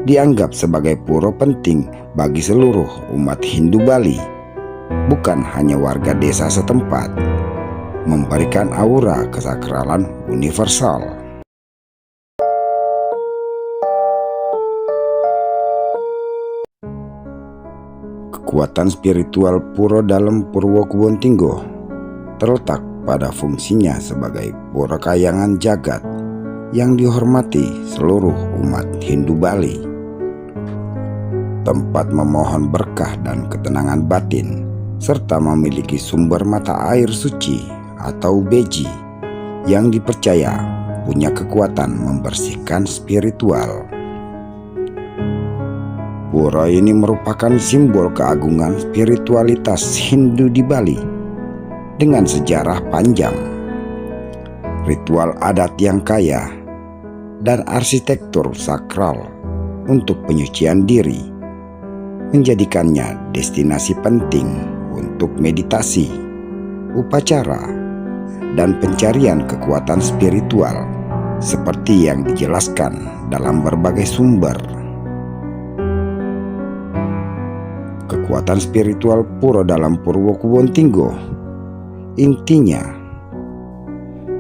dianggap sebagai pura penting bagi seluruh umat Hindu Bali, bukan hanya warga desa setempat, memberikan aura kesakralan universal. Kekuatan spiritual pura dalam Purwo Kebon Tinggo terletak pada fungsinya sebagai pura kayangan jagat yang dihormati seluruh umat Hindu Bali. Tempat memohon berkah dan ketenangan batin, serta memiliki sumber mata air suci atau beji yang dipercaya punya kekuatan membersihkan spiritual. Pura ini merupakan simbol keagungan spiritualitas Hindu di Bali dengan sejarah panjang, ritual adat yang kaya, dan arsitektur sakral untuk penyucian diri, menjadikannya destinasi penting untuk meditasi, upacara, dan pencarian kekuatan spiritual seperti yang dijelaskan dalam berbagai sumber. Kekuatan spiritual pura dalam Purwo Kebon Tinggo intinya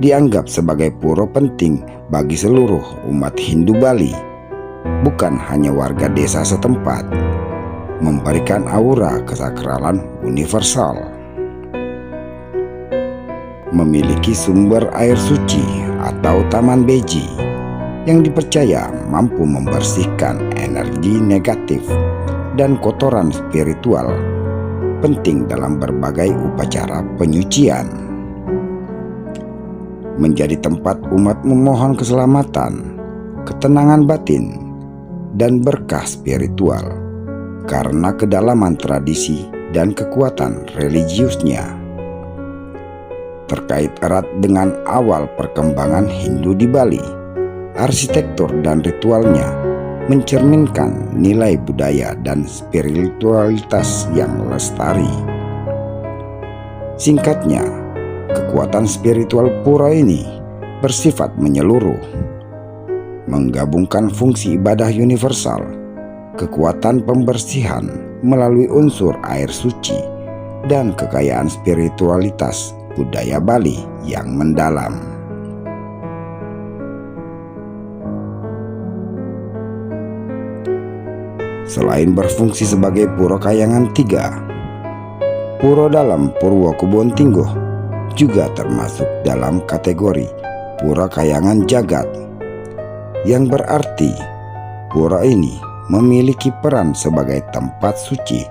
dianggap sebagai pura penting bagi seluruh umat Hindu Bali, bukan hanya warga desa setempat, memberikan aura kesakralan universal. Memiliki sumber air suci atau taman beji yang dipercaya mampu membersihkan energi negatif dan kotoran spiritual, penting dalam berbagai upacara penyucian. Menjadi tempat umat memohon keselamatan, ketenangan batin, dan berkah spiritual karena kedalaman tradisi dan kekuatan religiusnya. Terkait erat dengan awal perkembangan Hindu di Bali, arsitektur dan ritualnya mencerminkan nilai budaya dan spiritualitas yang lestari. Singkatnya, kekuatan spiritual pura ini bersifat menyeluruh, menggabungkan fungsi ibadah universal, kekuatan pembersihan melalui unsur air suci, dan kekayaan spiritualitas budaya Bali yang mendalam. Selain berfungsi sebagai pura kayangan tiga, pura dalam Purwo Kebon Tinggo juga termasuk dalam kategori pura kayangan jagat, yang berarti pura ini memiliki peran sebagai tempat suci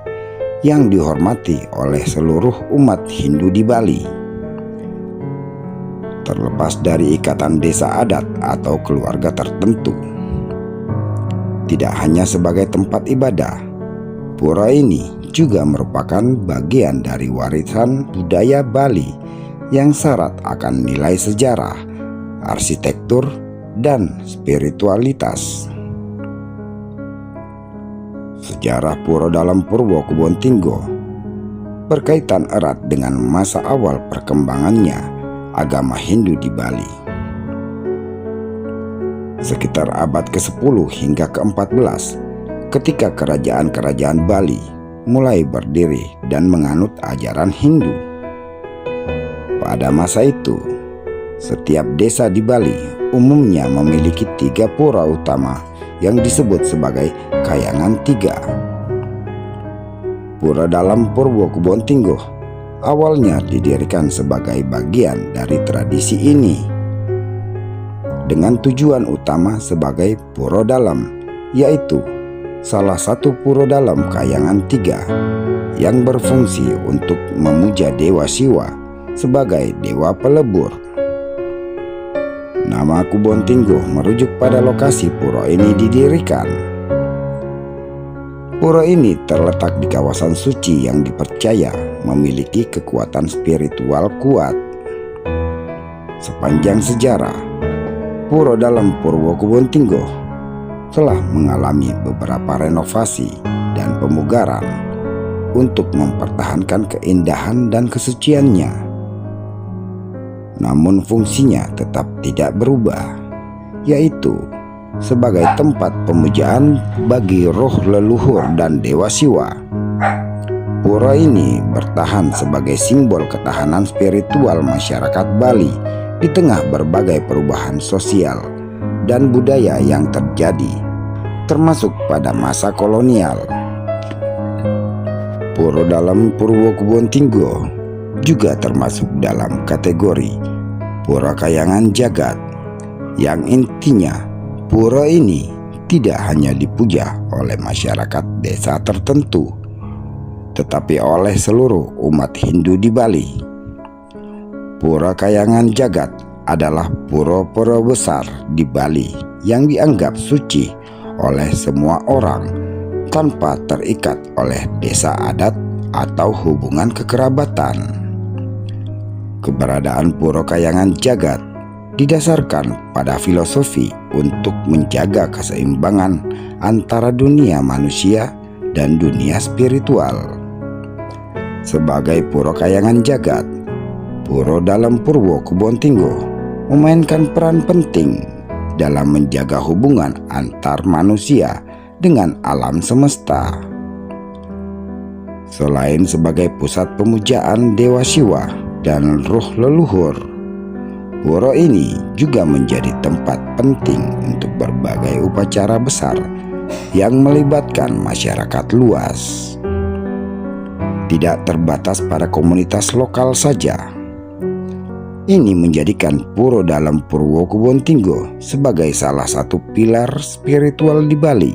yang dihormati oleh seluruh umat Hindu di Bali. Terlepas dari ikatan desa adat atau keluarga tertentu, tidak hanya sebagai tempat ibadah, pura ini juga merupakan bagian dari warisan budaya Bali yang syarat akan nilai sejarah, arsitektur, dan spiritualitas. Sejarah pura dalam Purwo Kebon Tinggo berkaitan erat dengan masa awal perkembangannya agama Hindu di Bali. Sekitar abad ke-10 hingga ke-14, ketika kerajaan-kerajaan Bali mulai berdiri dan menganut ajaran Hindu. Pada masa itu, setiap desa di Bali umumnya memiliki 3 pura utama yang disebut sebagai kayangan tiga. Pura dalam Purwo Kebon Tinggo awalnya didirikan sebagai bagian dari tradisi ini, dengan tujuan utama sebagai pura dalam, yaitu salah satu pura dalam kayangan tiga yang berfungsi untuk memuja Dewa Siwa sebagai dewa pelebur. Nama Kebon Tinggo merujuk pada lokasi pura ini didirikan. Pura ini terletak di kawasan suci yang dipercaya memiliki kekuatan spiritual kuat. Sepanjang sejarah, pura dalam Purwo Kebon Tinggo telah mengalami beberapa renovasi dan pemugaran untuk mempertahankan keindahan dan kesuciannya. Namun fungsinya tetap tidak berubah, yaitu sebagai tempat pemujaan bagi roh leluhur dan dewa Siwa. Pura ini bertahan sebagai simbol ketahanan spiritual masyarakat Bali di tengah berbagai perubahan sosial dan budaya yang terjadi, termasuk pada masa kolonial. Pura dalam Purwo Kebon Tinggo juga termasuk dalam kategori Pura Kayangan Jagat, yang intinya pura ini tidak hanya dipuja oleh masyarakat desa tertentu, tetapi oleh seluruh umat Hindu di Bali. Pura Kayangan Jagat adalah pura-pura besar di Bali yang dianggap suci oleh semua orang tanpa terikat oleh desa adat atau hubungan kekerabatan. Keberadaan Pura Kayangan Jagat didasarkan pada filosofi untuk menjaga keseimbangan antara dunia manusia dan dunia spiritual. Sebagai Pura Kayangan Jagat, pura dalam Purwo Kebon Tinggo memainkan peran penting dalam menjaga hubungan antar manusia dengan alam semesta. Selain sebagai pusat pemujaan dewa Siwa dan roh leluhur, pura ini juga menjadi tempat penting untuk berbagai upacara besar yang melibatkan masyarakat luas. Tidak terbatas pada komunitas lokal saja. Ini menjadikan pura dalam Purwo Kebon Tinggo sebagai salah satu pilar spiritual di Bali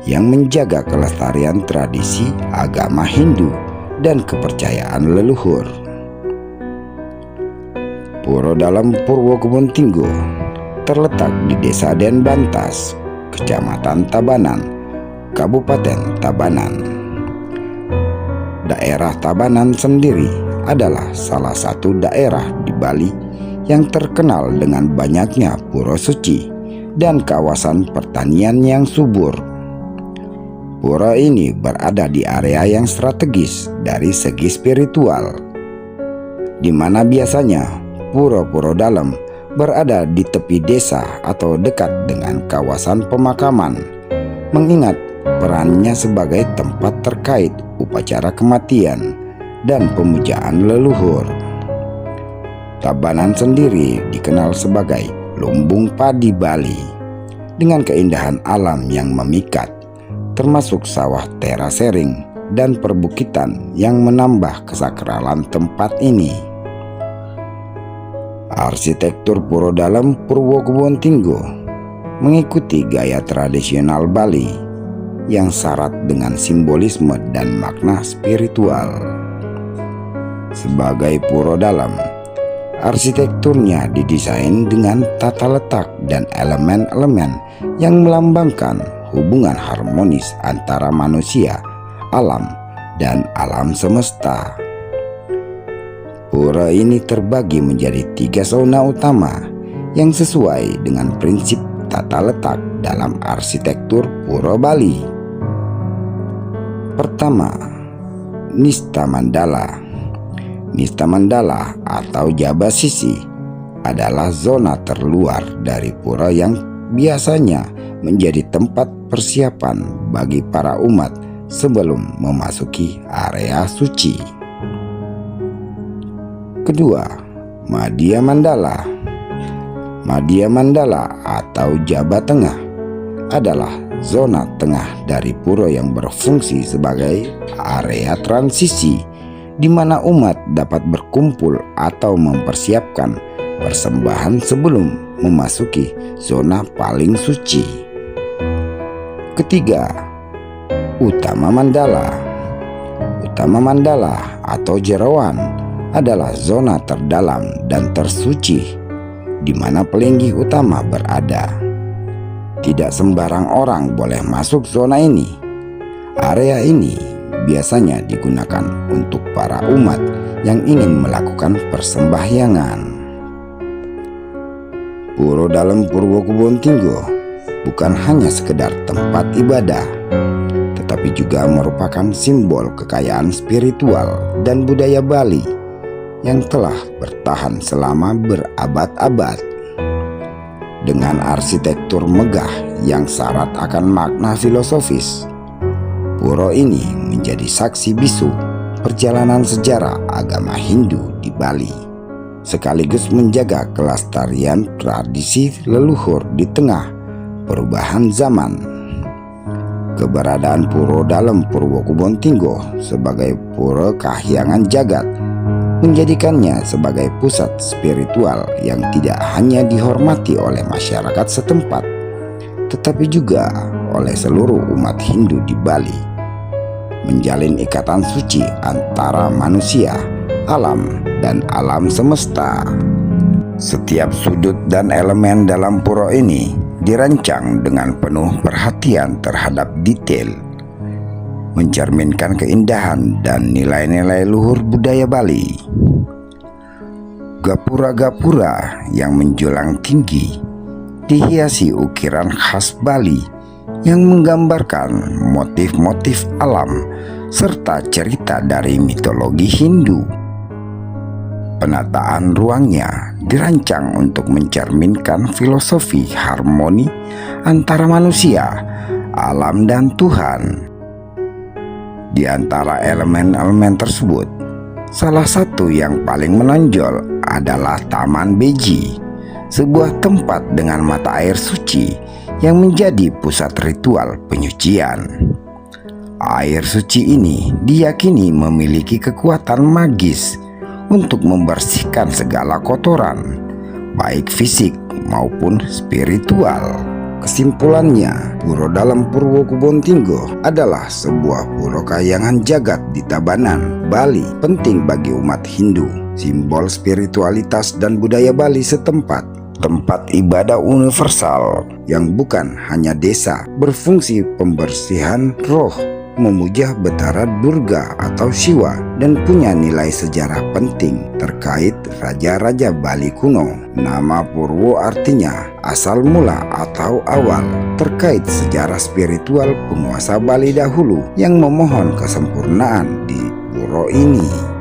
yang menjaga kelestarian tradisi agama Hindu dan kepercayaan leluhur. Pura dalam Purwo Kebon Tinggo terletak di Desa Denbantas, Kecamatan Tabanan, Kabupaten Tabanan. Daerah Tabanan sendiri adalah salah satu daerah di Bali yang terkenal dengan banyaknya pura suci dan kawasan pertanian yang subur. Pura ini berada di area yang strategis dari segi spiritual, di mana biasanya pura-pura dalam berada di tepi desa atau dekat dengan kawasan pemakaman, mengingat perannya sebagai tempat terkait upacara kematian dan pemujaan leluhur. Tabanan sendiri dikenal sebagai lumbung padi Bali dengan keindahan alam yang memikat, termasuk sawah terasering dan perbukitan yang menambah kesakralan tempat ini. Arsitektur pura dalam Purwo Kebon Tinggo mengikuti gaya tradisional Bali yang syarat dengan simbolisme dan makna spiritual. Sebagai pura dalam, arsitekturnya didesain dengan tata letak dan elemen-elemen yang melambangkan hubungan harmonis antara manusia, alam, dan alam semesta. Pura ini terbagi menjadi 3 zona utama yang sesuai dengan prinsip tata letak dalam arsitektur pura Bali. Pertama, Nista Mandala. Nista Mandala atau Jaba Sisi adalah zona terluar dari pura yang biasanya menjadi tempat persiapan bagi para umat sebelum memasuki area suci. Kedua, Madhya Mandala. Madhya Mandala atau Jaba Tengah adalah zona tengah dari pura yang berfungsi sebagai area transisi di mana umat dapat berkumpul atau mempersiapkan persembahan sebelum memasuki zona paling suci. Ketiga, Utama Mandala. Utama Mandala atau Jerawan adalah zona terdalam dan tersuci di mana pelinggih utama berada. Tidak sembarang orang boleh masuk zona ini. Area ini biasanya digunakan untuk para umat yang ingin melakukan persembahyangan. Pura dalam Purwo Kebon Tinggo bukan hanya sekedar tempat ibadah, tetapi juga merupakan simbol kekayaan spiritual dan budaya Bali yang telah bertahan selama berabad-abad. dengan arsitektur megah yang syarat akan makna filosofis. Pura ini menjadi saksi bisu perjalanan sejarah agama Hindu di Bali, sekaligus menjaga kelestarian tradisi leluhur di tengah perubahan zaman. Keberadaan pura dalam Purwokubon-Tinggoh sebagai pura kahyangan jagat menjadikannya sebagai pusat spiritual yang tidak hanya dihormati oleh masyarakat setempat, tetapi juga oleh seluruh umat Hindu di Bali, menjalin ikatan suci antara manusia, alam, dan alam semesta. Setiap sudut dan elemen dalam pura ini dirancang dengan penuh perhatian terhadap detail, mencerminkan keindahan dan nilai-nilai luhur budaya Bali. Gapura-gapura yang menjulang tinggi dihiasi ukiran khas Bali yang menggambarkan motif-motif alam serta cerita dari mitologi Hindu. Penataan ruangnya dirancang untuk mencerminkan filosofi harmoni antara manusia, alam, dan Tuhan. Di antara elemen-elemen tersebut, salah satu yang paling menonjol adalah Taman Beji, sebuah tempat dengan mata air suci yang menjadi pusat ritual penyucian. Air suci ini diyakini memiliki kekuatan magis untuk membersihkan segala kotoran, baik fisik maupun spiritual. Kesimpulannya, pura dalam Purwokubon-Tinggoh adalah sebuah pura kahyangan jagat di Tabanan, Bali, penting bagi umat Hindu, simbol spiritualitas dan budaya Bali setempat, tempat ibadah universal yang bukan hanya desa, berfungsi pembersihan roh, memuja Betara Durga atau Siwa, dan punya nilai sejarah penting terkait raja-raja Bali kuno. Nama Purwo artinya asal mula atau awal, terkait sejarah spiritual penguasa Bali dahulu yang memohon kesempurnaan di pura ini.